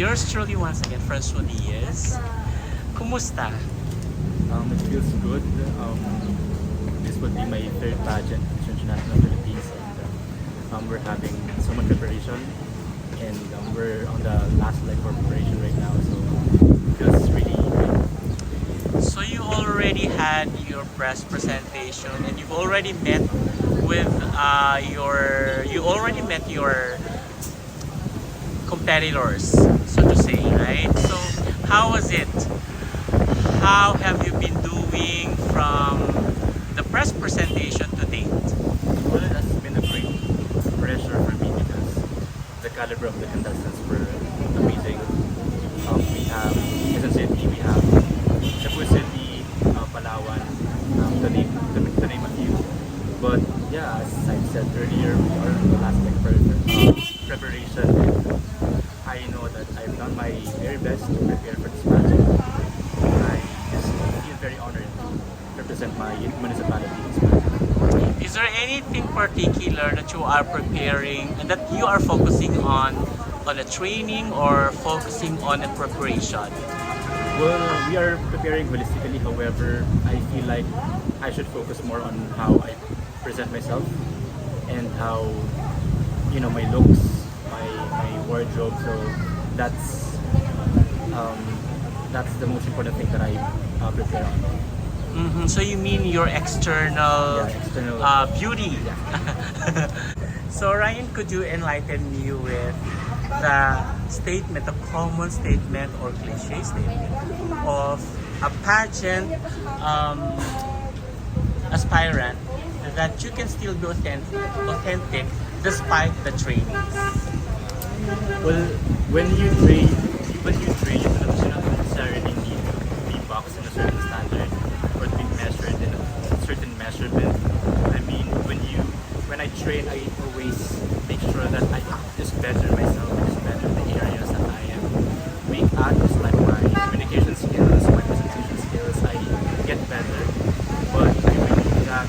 yours truly once again, Francois Diaz. Kumusta? It feels good. This would be my third pageant, International Philippines, and we're having so much preparation, and we're on the last leg for preparation right now, so it feels really great. So you already had your press presentation, and you've already met with your competitors, so to say, right? So how was it? How have you been doing from the press presentation to date? Well, it has been a great pressure for me because the caliber of the contestants were amazing. We have Quezon City, we have Cebu City, Palawan, to name a few. But yeah, as I said earlier, we are in the last leg for preparation. I know that I've done my very best to prepare for this pageant. I just feel very honored to represent my municipality in this pageant. Is there anything particular that you are preparing and that you are focusing on a training or focusing on a preparation? Well, we are preparing holistically. However, I feel like I should focus more on how I present myself and how, my looks, my wardrobe. So that's the most important thing that I prepare on. So you mean your external, External beauty? Yeah. So Ryan, could you enlighten me with the statement, the common statement or cliche statement of a pageant aspirant that you can still be authentic despite the trainings? Well, when you train, you do not necessarily need to be boxed in a certain standard or to be measured in a certain measurement. I mean, when I train, I always make sure that I just better myself, just better the areas that I am weak at, just like my communication skills, my presentation skills. I get better, but I believe that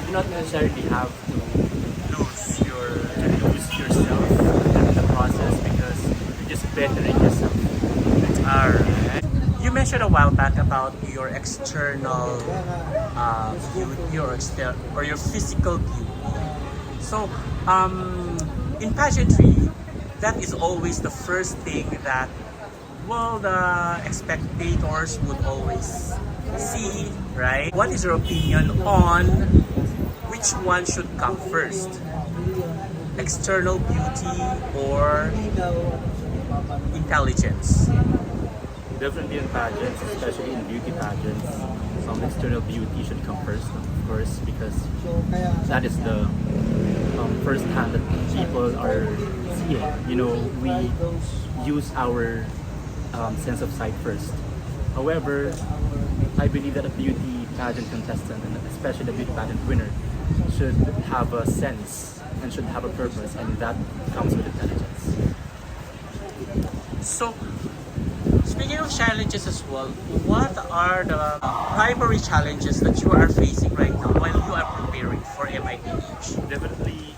you do not necessarily have to lose yourself in the process because you're just bettering yourself. Alright. You mentioned a while back about your external beauty or your physical beauty. So, in pageantry, that is always the first thing that, the spectators would always see, right? What is your opinion on which one should come first? External beauty or intelligence? Definitely in pageants, especially in beauty pageants, external beauty should come first, of course, because that is the first hand that people are seeing. We use our sense of sight first. However, I believe that a beauty pageant contestant, and especially the beauty pageant winner, should have a sense and should have a purpose, and that comes with intelligence. So, speaking of challenges as well, what are the primary challenges that you are facing right now while you are preparing for MITH? Definitely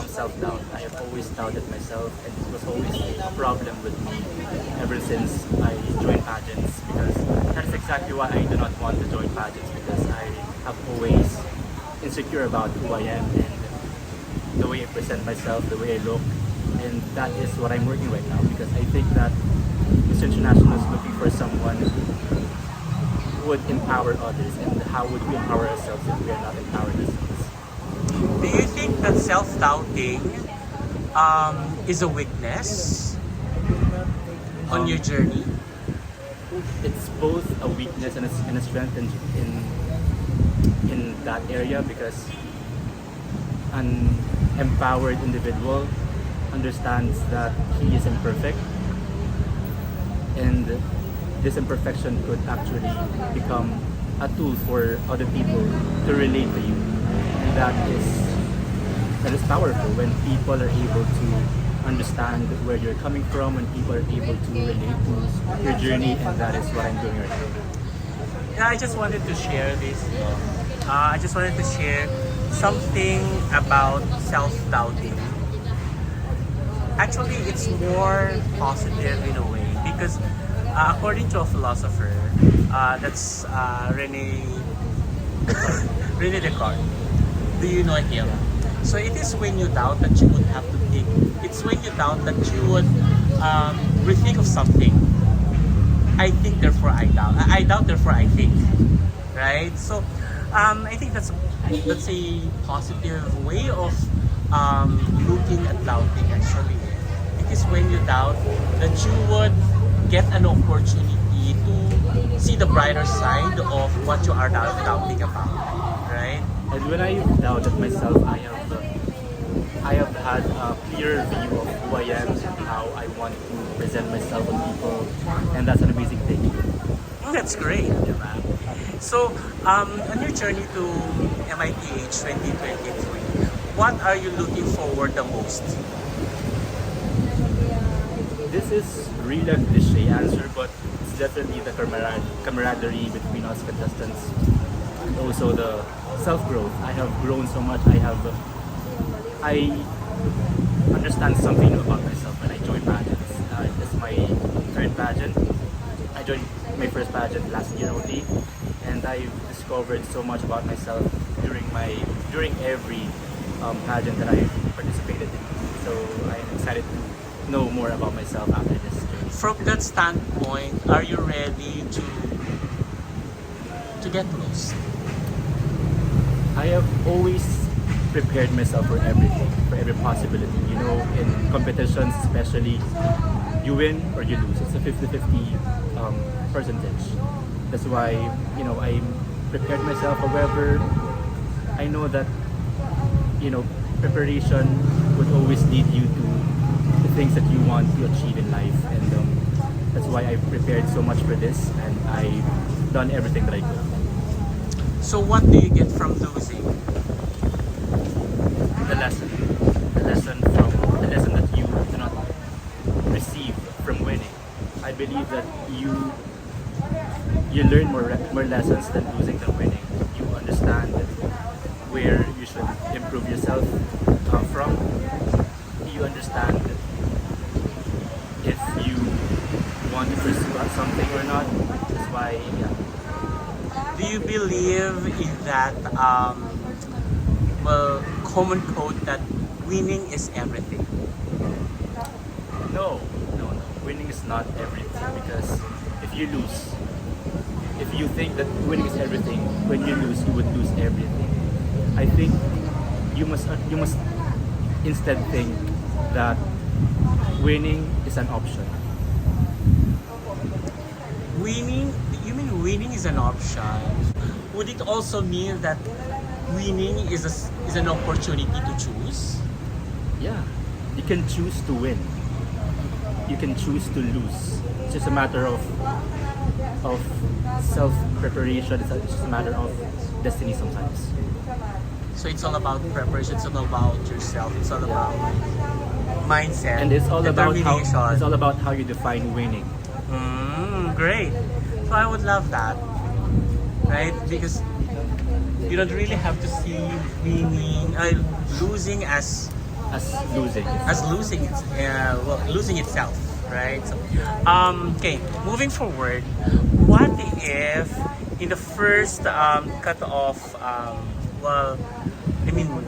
self-doubt. I have always doubted myself, and it was always a problem with me ever since I joined pageants, because that is exactly why I do not want to join pageants, because I have always insecure about who I am and the way I present myself, the way I look, and that is what I'm working right now, because I think that Miss International is looking for someone who would empower others, and how would we empower ourselves if we are not empowered ourselves? Do you think that self-doubting is a weakness on your journey? It's both a weakness and a strength in that area, because an empowered individual understands that he is imperfect, and this imperfection could actually become a tool for other people to relate to you, and that is powerful when people are able to understand where you're coming from, when people are able to relate to your journey, and that is what I'm doing right now. Yeah, I just wanted to share this. I just wanted to share something about self-doubting. Actually, it's more positive in a way because according to a philosopher, that's Rene Descartes. Do you know him? So it is when you doubt that you would have to think. It's when you doubt that you would rethink of something. I think, therefore I doubt. I doubt, therefore I think. Right? So I think that's a positive way of looking at doubting. Actually, it is when you doubt that you would get an opportunity to see the brighter side of what you are doubting about. Right? And when I doubted myself, I have had a clear view of who I am and how I want to present myself to people, and that's an amazing thing. That's great, diba? So, on your journey to MITH 2023, what are you looking forward the most? This is really a cliche answer, but it's definitely the camaraderie between us contestants, and also the self-growth. I have grown so much. I understand something new about myself when I joined pageants. This is my third pageant. I joined my first pageant last year only, and I discovered so much about myself during every pageant that I participated in. So I'm excited to know more about myself after this journey. From that standpoint, are you ready to get lost? I have always prepared myself for everything, for every possibility. You know, in competitions especially, you win or you lose. It's a 50-50 percentage. That's why, you know, I prepared myself. However, I know that, you know, preparation would always lead you to the things that you want to achieve in life. And that's why I prepared so much for this, and I've done everything that I could. So what do you get from losing? The lesson the lesson that you do not receive from winning. I believe that you learn more lessons than losing than winning. You understand where you should improve yourself from. You understand if you want to pursue something or not. That's why, yeah. Do you believe in that common quote that winning is everything? No. Winning is not everything, because if you think that winning is everything, when you lose, you would lose everything. I think you must instead think that winning is an option. You mean winning is an option? Would it also mean that winning is an opportunity to choose? Yeah, you can choose to win. You can choose to lose. It's just a matter of self-preparation. It's just a matter of destiny sometimes. So it's all about preparation. It's all about yourself. It's all about mindset. And it's all about determination. how you define winning. Great. So I would love that, right? Because you don't really have to see losing as losing. Losing itself, right? So, okay, moving forward, what if in the first cut-off,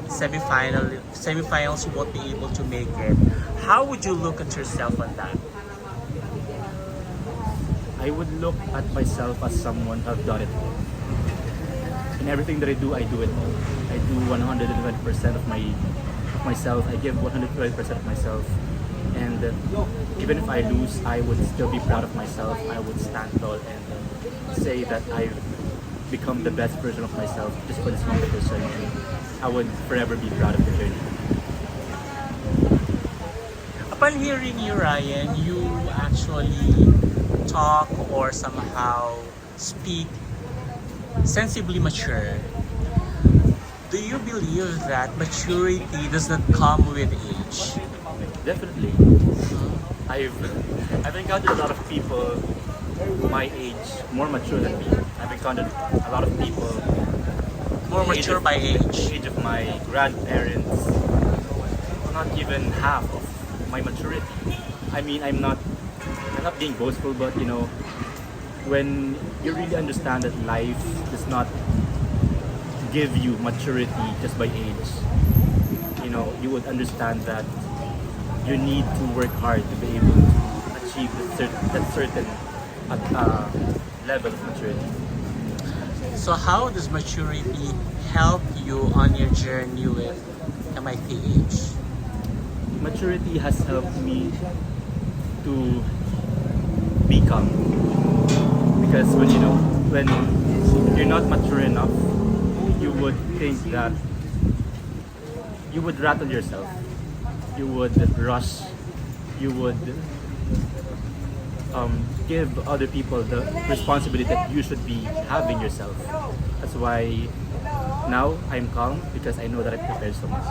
semifinals you won't be able to make it? How would you look at yourself on that? I would look at myself as someone who have done it all. In everything that I do it all. I do 120% of myself. I give 120% of myself. And even if I lose, I would still be proud of myself. I would stand tall and say that I've become the best version of myself just for this competition. And I would forever be proud of the journey. Upon hearing you, Ryan, you actually talk or somehow speak sensibly mature. Do you believe that maturity does not come with age? Definitely. I've encountered a lot of people my age, more mature than me. I've encountered a lot of people More mature by the age. age of my grandparents. Not even half of my maturity. I mean, I'm not being boastful, but you know, when you really understand that life does not give you maturity just by age, you know, you would understand that you need to work hard to be able to achieve that certain level of maturity. So how does maturity help you on your journey with MIPH? Maturity has helped me to be calm, because when you're not mature enough, you would think that you would rattle yourself, you would rush, you would give other people the responsibility that you should be having yourself. That's why now I'm calm, because I know that I prepared so much.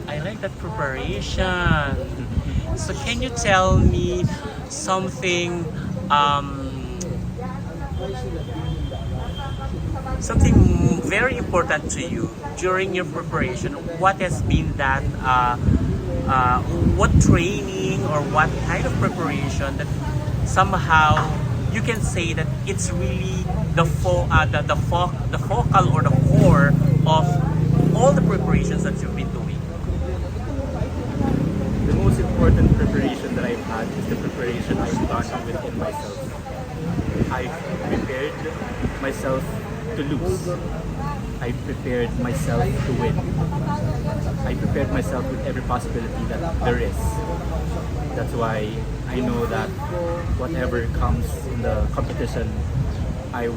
I like that preparation. So can you tell me something something very important to you during your preparation? What has been that what training or what kind of preparation that somehow you can say that it's really the focal or the core of all the preparations that you've been doing? The most important preparation that I've had is the preparation I've done within myself. I've prepared myself to lose. I prepared myself to win. I prepared myself with every possibility that there is. That's why I know that whatever comes in the competition, I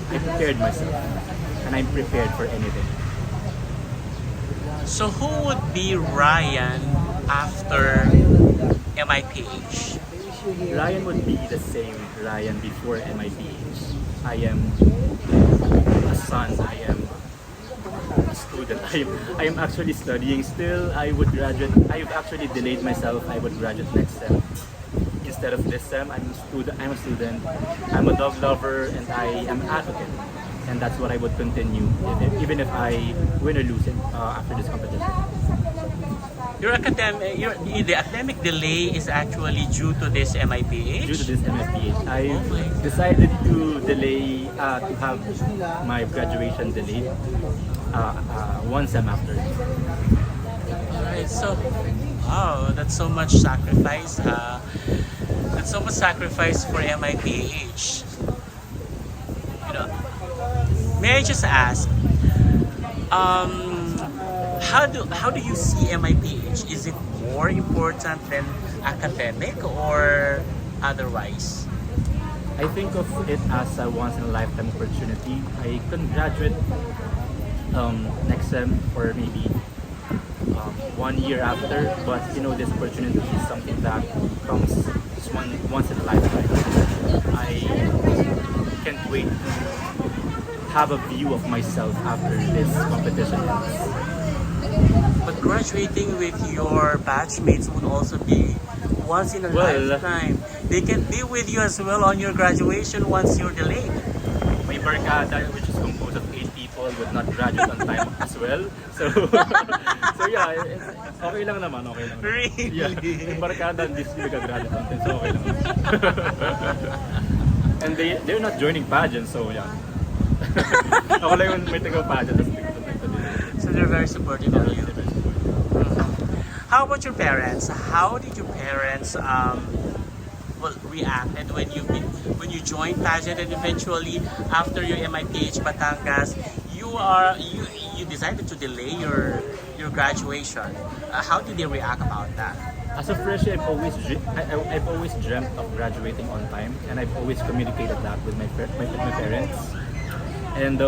prepared myself, and I'm prepared for anything. So who would be Ryan after MIPH? Ryan would be the same Ryan before MIPH. I am a son, I am a student, I am actually studying still. I would graduate, I've actually delayed myself. I would graduate next sem. Instead of this sem, I'm a student, I'm a dog lover, and I am an advocate. And that's what I would continue, even if I win or lose it after this competition. The academic delay is actually due to this MIPH? Due to this MFPH, I decided to delay, to have my graduation delayed one sem after. Alright, so wow, that's so much sacrifice. That's so much sacrifice for MIPH. You know, may I just ask, how do you see MIPH? Is it more important than academic or otherwise? I think of it as a once in a lifetime opportunity. I can graduate next sem or maybe 1 year after, but you know, this opportunity is something that comes just once in a lifetime. I can't wait to have a view of myself after this competition ends. But graduating with your batchmates would also be once in a lifetime. They can be with you as well on your graduation once you're delayed. My barkada, which is composed of 8 people, would not graduate on time as well. So, so yeah, okay lang naman, okay lang. Really? Yeah, yung barkada, this will graduate on time, so okay lang. And they're not joining pageant, so yeah. Ako lang yung may taga-pageant. So they're very supportive of you. How about your parents? How did your parents reacted when you joined pageant, and eventually after your MIPH Batangas, you decided to delay your graduation? How did they react about that? As a freshie, I've always dreamt of graduating on time, and I've always communicated that with my parents. And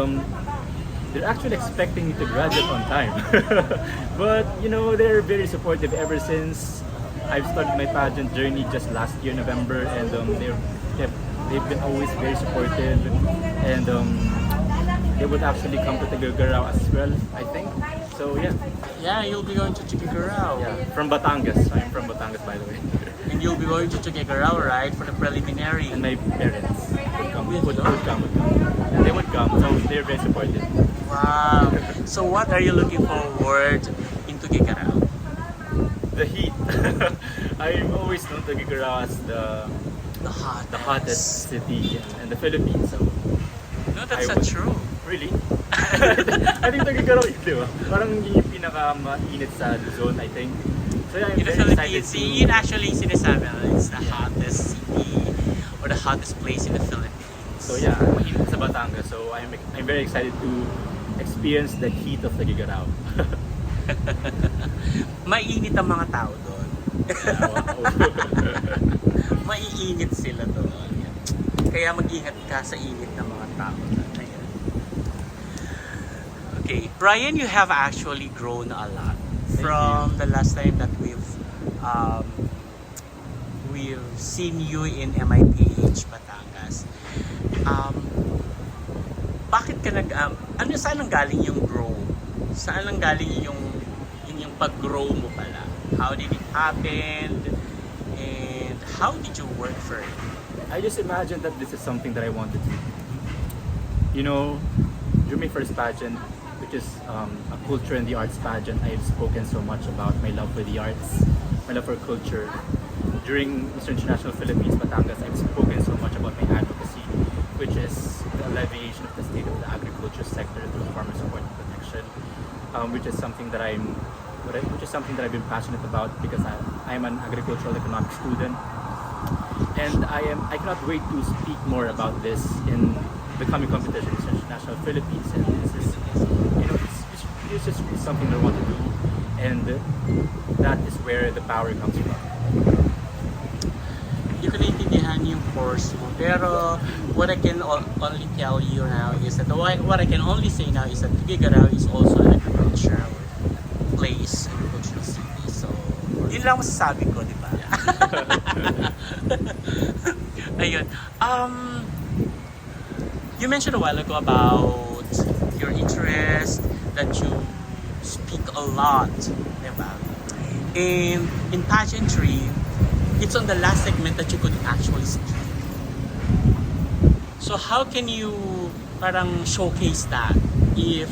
they're actually expecting me to graduate on time. But you know, they're very supportive ever since I've started my pageant journey just last year, November, and they've been always very supportive, and they would actually come to Tagagarao as well, I think. So yeah. Yeah, you'll be going to Tagagarao. Yeah, from Batangas. I'm from Batangas, by the way. And you'll be going to Tuguegarao, right, for the preliminary. And my parents would come. And they would come, so they're very supportive. Wow. So what are you looking forward in Tuguegarao? The heat. I'm always known Tuguegarao as the hottest city in the Philippines. So No, that's not true. Really? I think Tuguegarao is, di ba? Parang yung pinaka-mainit sa Luzon, I think. So yeah, I'm In the very excited Philippines, to... yun actually sinasabi na it's the hottest city or the hottest place in the Philippines. So yeah, I'm sa Batangas, so I'm very excited to experience the heat of Tuguegarao. Maiinit ang mga tao doon. Wow. Maiinit sila doon. Kaya mag-ingat ka sa init ng mga tao doon. Ayan. Okay, Brian, you have actually grown a lot from the last time that we've seen you in MIPH Batangas. Bakit ka saan ang galing yung grow? Saan ang galing yung pag-grow mo pala? How did it happen? And how did you work for it? I just imagined that this is something that I wanted to do. You know, during my first pageant, which is a culture and the arts pageant, I've spoken so much about my love for the arts, my love for culture. During Mr. International Philippines Batangas, I've spoken so much about my advocacy, which is the alleviation of the state of the agriculture sector through farmer support and protection, which is something that I've been passionate about because I'm an agricultural economics student, and I cannot wait to speak more about this in the coming competition, Mr. International Philippines, and this is, you know, it's just something that I want to do, and that is where the power comes from. Hindi ko naintindihan yung course mo. Pero what I can only tell you now is that what I can only say now is that Tuguegarao is also an agricultural place, agricultural city. So, yun lang masasabi ko, di ba? Ayun. You mentioned a while ago about your interest, that you speak a lot, di ba? And in pageantry, it's on the last segment that you could actually speak. So how can you parang showcase that if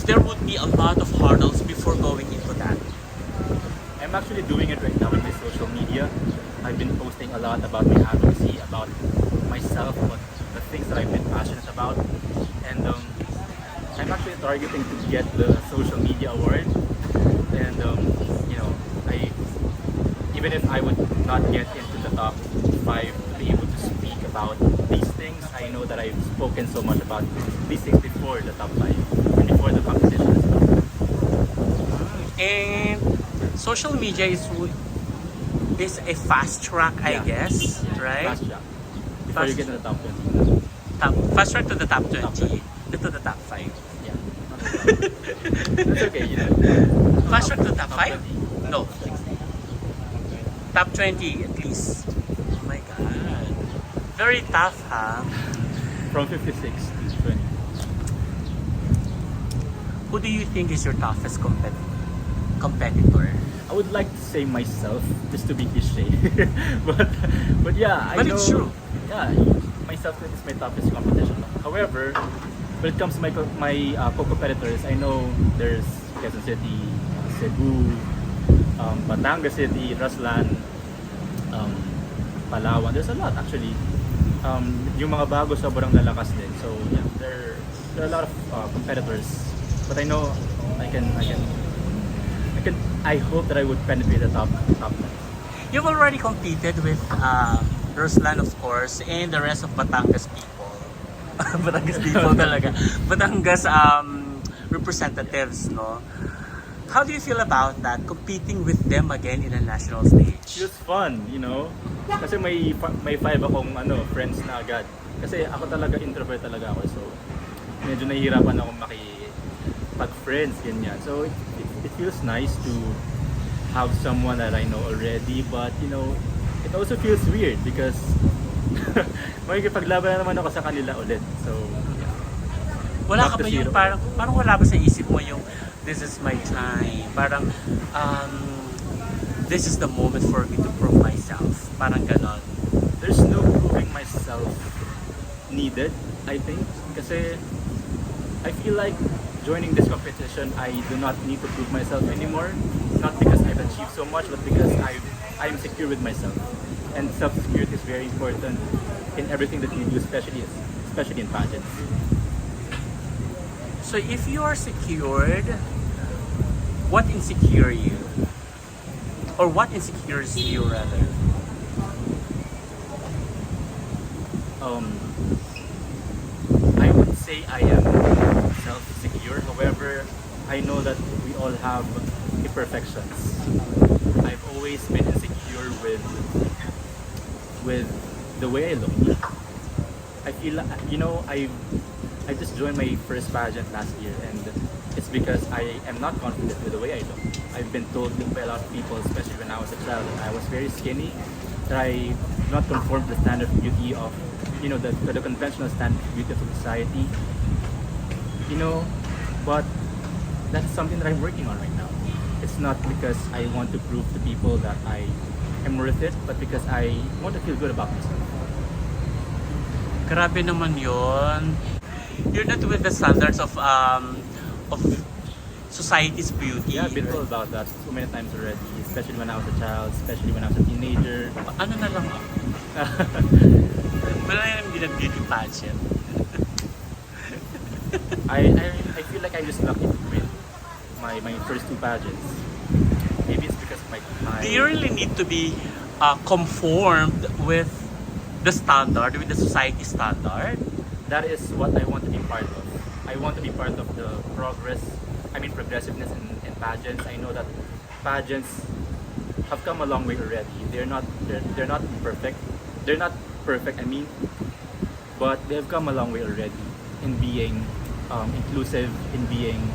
there would be a lot of hurdles before going into that? I'm actually doing it right now in my social media. I've been posting a lot about my advocacy, about myself, about the things that I've been passionate about, and I'm actually targeting to get the social media award. And you know, even if I would not get into the top 5 to be able to speak about these things, I know that I've spoken so much about these things before the top 5 and before the competition as well. And social media is a fast track, I guess, right? Fast track. Before you get to the top 20. Fast track to the top 20, to the top 5. Yeah. That's okay, you know. Fast track to the top 5? No. Top 20 at least. Oh my god. Very tough, huh? From 56 to 20. Who do you think is your toughest competitor? I would like to say myself, just to be cliche. but yeah, I know. But it's true. Yeah, myself is my toughest competition. However, when it comes to my co-competitors, I know there's Quezon City, Cebu, Batangas City, Raslan, Palawan. There's a lot actually. Yung mga bago sobrang lalakas din. So yeah, there are a lot of competitors. But I know I hope that I would penetrate the top 10. You've already competed with Ruslan, of course, and the rest of Batangas people. Batangas people talaga. Batangas representatives, no? How do you feel about that, competing with them again in a national stage? It was fun, you know? Kasi may 5 akong friends na agad. Kasi ako talaga, introvert talaga ako. So, medyo nahihirapan ako makipag-friends, ganyan. So, it feels nice to have someone that I know already. But, you know, it also feels weird because makikipaglaban na naman ako sa kanila ulit. So, yeah. Wala ka ba yung parang wala ba sa isip mo yung this is my time. Parang, this is the moment for me to prove myself. Parang ganon. There's no proving myself needed, I think. Kasi I feel like joining this competition, I do not need to prove myself anymore. Not because I've achieved so much, but because I'm secure with myself. And self-security is very important in everything that you do, especially in pageants. So if you are secured, what insecure you? Or what insecures you rather? I would say I am self-secure. However, I know that we all have imperfections. I've always been insecure with the way I look. I feel, I just joined my first pageant last year, and it's because I am not confident with the way I look. I've been told by a lot of people, especially when I was a child, that I was very skinny, that I do not conform to the standard of beauty of, the conventional standard of beauty of society. But that's something that I'm working on right now. It's not because I want to prove to people that I am worth it, but because I want to feel good about myself. Grabe naman yon. You're not with the standards of society's beauty. Yeah, I've been told about that so many times already, especially when I was a child, especially when I was a teenager. Ano na lang ako? Wala na hindi na beauty pageant. I feel like I'm just lucky to win my first two pageants. Maybe it's because my Do you really need to be conformed with the standard, with the society standard? that is what I want to be part of. I want to be part of the progressiveness in pageants. I know that pageants have come a long way already. They're not perfect. They're not perfect, but they've come a long way already in being inclusive, in being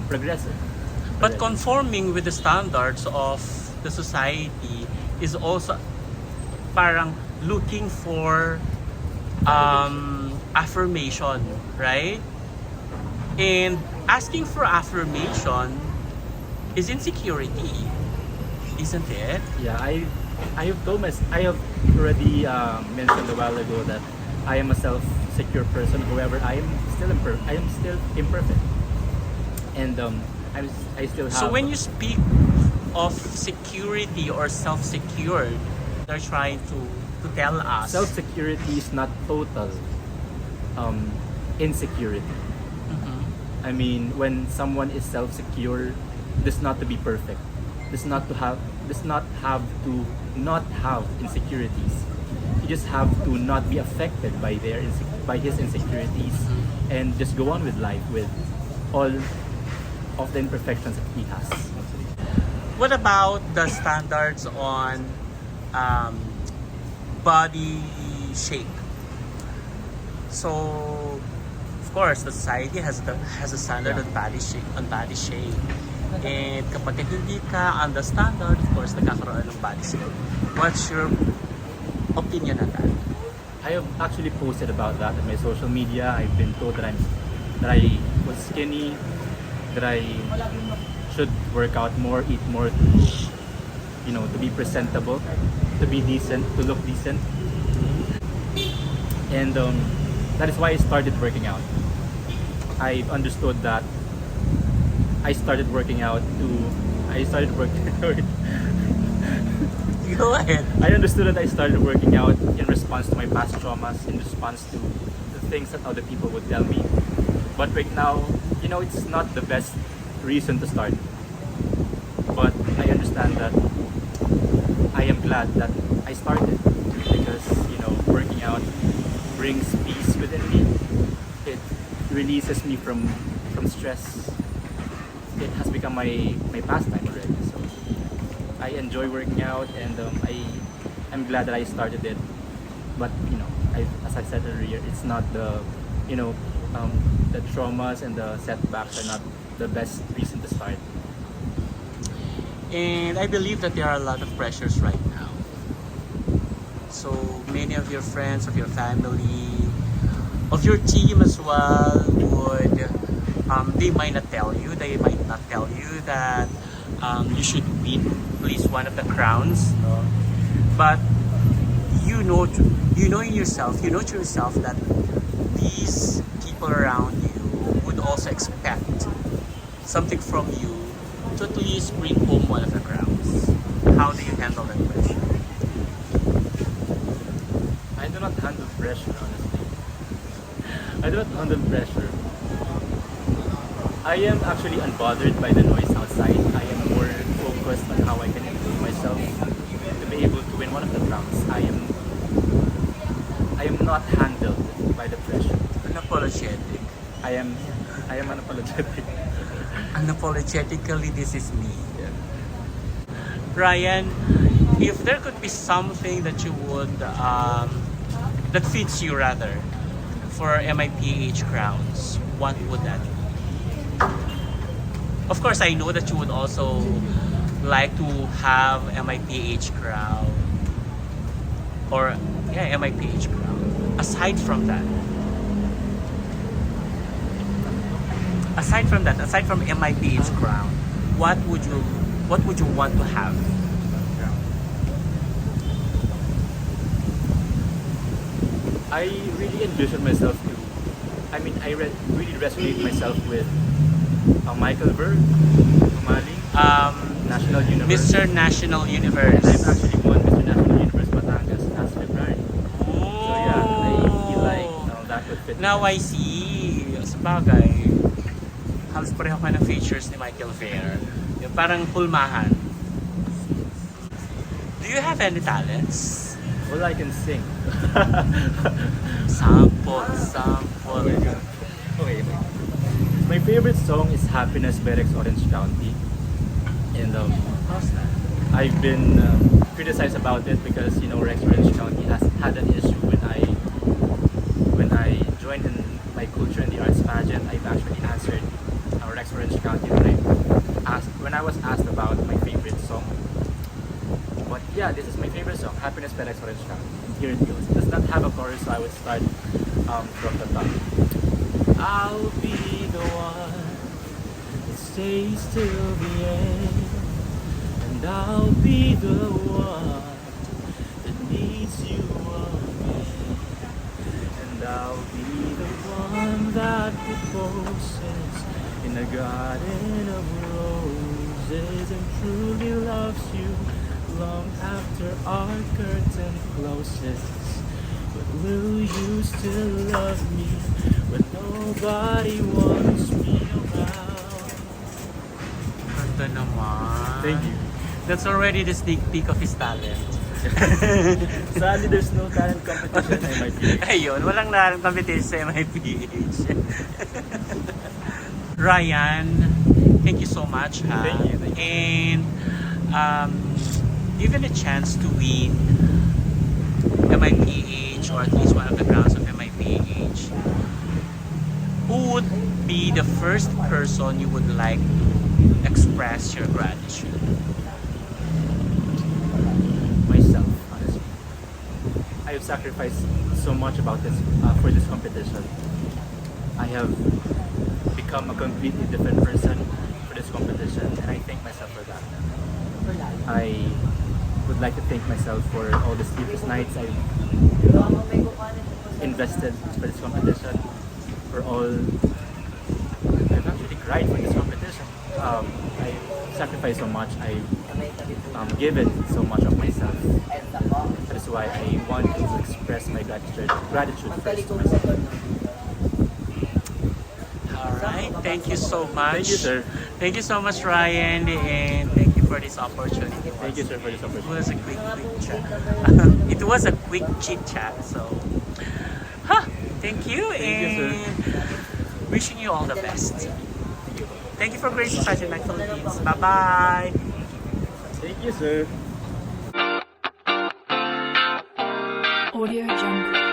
progressive. But conforming with the standards of the society is also parang looking for affirmation, right? And asking for affirmation is insecurity, isn't it? Yeah, I have already mentioned a while ago that I am a self-secure person. However, I am still imperfect, and I still have. So when you speak of security or self-secured, they're trying to tell us self-security is not total insecurity. Mhm. When someone is self-secure, this not to be perfect. This not have to not have insecurities. You just have to not be affected by his insecurities, and just go on with life with all of the imperfections that he has. What about the standards on body shape? So, of course, the society has a standard on body shape. And kapag hindi ka on the standard, of course, nagkakaroon ng body shape. What's your opinion on that? I have actually posted about that on my social media. I've been told that I was skinny, that I should work out more, eat more, to be presentable, to be decent, to look decent. And that is why I started working out. I understood that I started working out. Go ahead. I understood that I started working out in response to my past traumas, in response to the things that other people would tell me. But right now, it's not the best reason to start. But I understand that I am glad that I started, because working out brings peace within me. It releases me from stress. It has become my pastime already. So I enjoy working out, and I'm glad that I started it. But as I said earlier, it's not the the traumas and the setbacks are not the best reason to start. And I believe that there are a lot of pressures right now. So many of your friends, of your family, of your team as well would they might not tell you, that you should win at least one of the crowns, no? But you know in yourself, you know to yourself that these people around you would also expect something from you to at least bring home one of the crowns. How do you handle that pressure? I do not handle pressure, honestly. I do not handle pressure. I am actually unbothered by the noise outside. I am more focused on how I can improve myself to be able to win one of the crowns. I am not handled by the pressure. Unapologetic. I am unapologetic. Unapologetically, this is me. Yeah. Ryan, if there could be something that you would, that fits you rather, for MIPH crowns, what would that be? Of course, I know that you would also like to have MIPH crown, or yeah, MIPH crown. Aside from MIPH crown, what would you want to have? I really envision myself to. I really resonate myself with Michael Berg, Umali, National Universe. Mr. National Universe. And I've actually won Mr. National Universe Batangas last February. Oh. So yeah, I feel like that would fit. Now I see. Sabagay, halos pareho ka ng features ni Michael Fair. Yung parang pulmahan. Do you have any talents? Well, I can sing. Sample. Okay. My favorite song is Happiness by Rex Orange County. And How's that? I've been criticized about it because Rex Orange County has had an issue when I joined in my culture in the arts pageant. I've actually answered Rex Orange County when I was asked about my favorite song. But yeah, this is my favorite song, Happiness by Rex Orange County. Here it goes. It does not have a chorus, so I would start from the top. I'll be the one that stays till the end, and I'll be the one that needs you again, and I'll be the one that proposes in a garden of roses and truly loves you long after our curtain closes. But will you still love me when nobody wants me around? Ganda naman. Thank you. That's already the sneak peek of his talent. Sadly, there's no talent competition in MIPH. Ayun, walang talent competition sa MIPH. Ryan, thank you so much. Thank you. And given a chance to win MIPH, or at least one of the crowns of MIPH, who would be the first person you would like to express your gratitude? Myself, honestly. I have sacrificed so much about this for this competition. I have become a completely different person for this competition, and I thank myself for that. I would like to thank myself for all the sleepless nights I've invested for this competition, for all I've actually cried for this competition. I sacrificed so much. I've given so much of myself. That is why I want to express my gratitude first to myself. Alright, thank you so much. Thank you, sir. Thank you so much, Ryan, and thank you for this opportunity. Thank you, sir, for this It opportunity. was a quick chat. It was a quick chit chat, so thank you, Thank you, and wishing you all the best. Thank you for gracing Pageant Night Philippines. Bye-bye. Thank you, sir. Audio Jungle.